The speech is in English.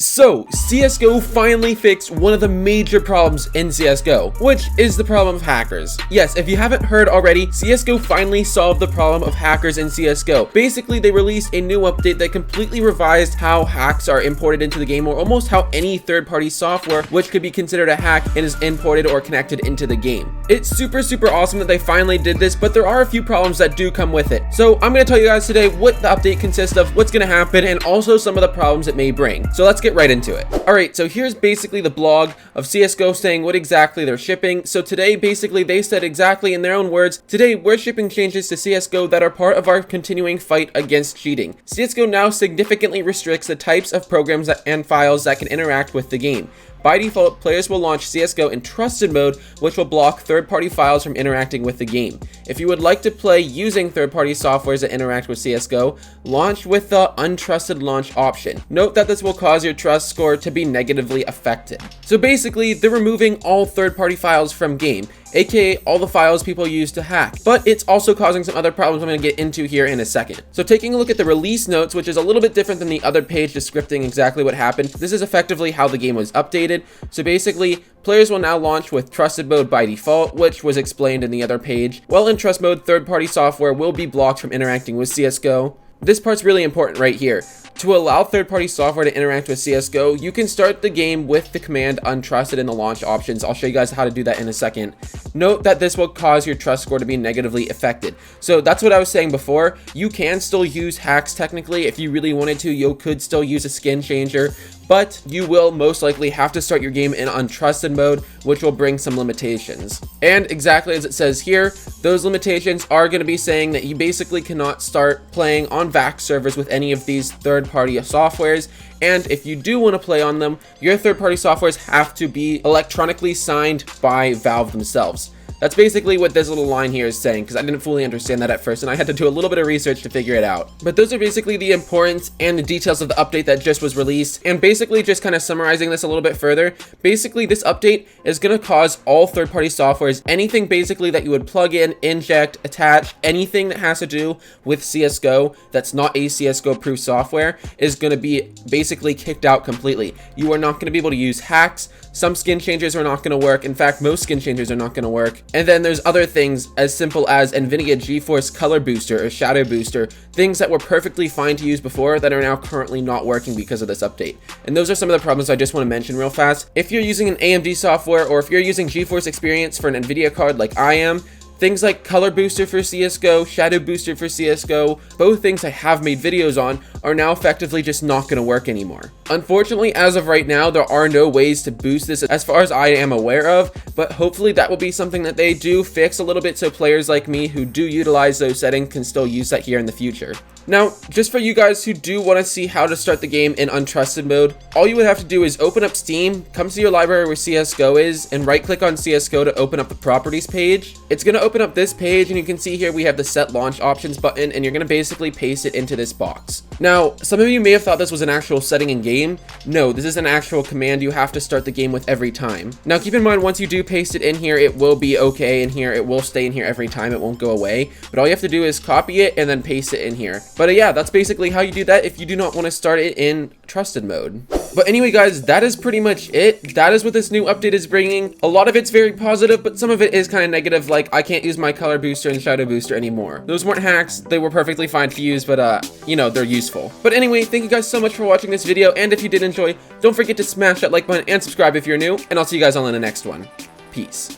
So, CSGO finally fixed one of the major problems in CSGO, which is the problem of hackers. Yes, if you haven't heard already, CSGO finally solved the problem of hackers in CSGO. Basically, they released a new update that completely revised how hacks are imported into the game, or almost how any third-party software, which could be considered a hack, and is imported or connected into the game. It's super awesome that they finally did this, but there are a few problems that do come with it. So, I'm going to tell you guys today what the update consists of, what's going to happen, and also some of the problems it may bring. So, let's get right into it. Alright, so here's basically the blog of CSGO saying what exactly they're shipping. So today, basically, they said exactly in their own words, today we're shipping changes to CSGO that are part of our continuing fight against cheating. CSGO now significantly restricts the types of programs and files that can interact with the game. By default, players will launch CSGO in trusted mode, which will block third-party files from interacting with the game. If you would like to play using third-party softwares that interact with CSGO, launch with the untrusted launch option. Note that this will cause your trust score to be negatively affected. So basically, they're removing all third-party files from game, aka all the files people use to hack. But it's also causing some other problems I'm going to get into here in a second. So taking a look at the release notes, which is a little bit different than the other page descripting exactly what happened, this is effectively how the game was updated. So basically, players will now launch with trusted mode by default, which was explained in the other page. While in trust mode, third-party software will be blocked from interacting with CSGO. This part's really important right here. To allow third-party software to interact with CSGO, you can start the game with the command untrusted in the launch options. I'll show you guys how to do that in a second. Note that this will cause your trust score to be negatively affected. So that's what I was saying before. You can still use hacks technically. If you really wanted to, you could still use a skin changer, but you will most likely have to start your game in untrusted mode, which will bring some limitations. And exactly as it says here, those limitations are going to be saying that you basically cannot start playing on VAX servers with any of these third-party softwares. And if you do want to play on them, your third-party softwares have to be electronically signed by Valve themselves. That's basically what this little line here is saying, because I didn't fully understand that at first, and I had to do a little bit of research to figure it out. But those are basically the importance and the details of the update that just was released. And basically, just kind of summarizing this a little bit further, basically this update is going to cause all third-party softwares, anything basically that you would plug in, inject, attach, anything that has to do with CSGO that's not a CSGO-proof software is going to be basically kicked out completely. You are not going to be able to use hacks. Some skin changers are not going to work. In fact, most skin changers are not going to work. And then there's other things as simple as NVIDIA GeForce Color Booster or Shadow Booster, things that were perfectly fine to use before that are now currently not working because of this update. And those are some of the problems I just want to mention real fast. If you're using an AMD software, or if you're using GeForce Experience for an NVIDIA card like I am, things like Color Booster for CSGO, Shadow Booster for CSGO, both things I have made videos on, are now effectively just not going to work anymore. Unfortunately, as of right now, there are no ways to boost this as far as I am aware of, but hopefully that will be something that they do fix a little bit so players like me who do utilize those settings can still use that here in the future. Now, just for you guys who do want to see how to start the game in untrusted mode, all you would have to do is open up Steam, come to your library where CSGO is, and right-click on CSGO to open up the properties page. It's going to open up this page, and you can see here we have the set launch options button, and you're going to basically paste it into this box. Now, some of you may have thought this was an actual setting in game. No, this is an actual command you have to start the game with every time. Now, keep in mind, once you do paste it in here, it will be okay in here. It will stay in here every time. It won't go away. But all you have to do is copy it and then paste it in here. But yeah, that's basically how you do that if you do not want to start it in trusted mode. But anyway, guys, that is pretty much it. That is what this new update is bringing. A lot of it's very positive, but some of it is kind of negative, like I can't use my Color Booster and Shadow Booster anymore. Those weren't hacks. They were perfectly fine to use, but you know, they're useful. But anyway, thank you guys so much for watching this video, and if you did enjoy, don't forget to smash that like button and subscribe if you're new, and I'll see you guys on the next one. Peace.